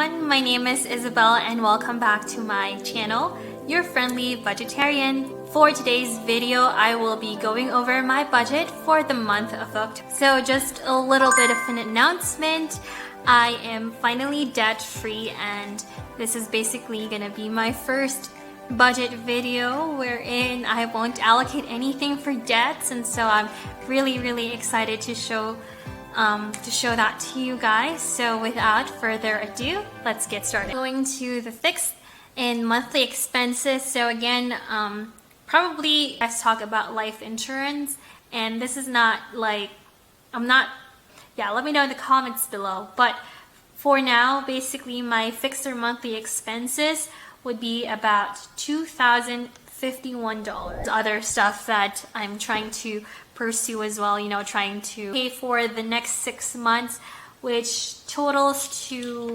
everyone, my name is Isabel and welcome back to my channel, your friendly budgetarian. For today's video, I will be going over my budget for the month of October. So just a little bit of an announcement. I am finally debt-free and this is basically gonna be my first budget video wherein I won't allocate anything for debts, and so I'm really excited to show that to you guys. So without further ado, let's get started. Going to the fixed and monthly expenses. So again, probably let's talk about life insurance, and this is not like, let me know in the comments below, but for now, basically my fixed or monthly expenses would be about $2,051. Other stuff that I'm trying to pursue as well, trying to pay for the next 6 months, which totals to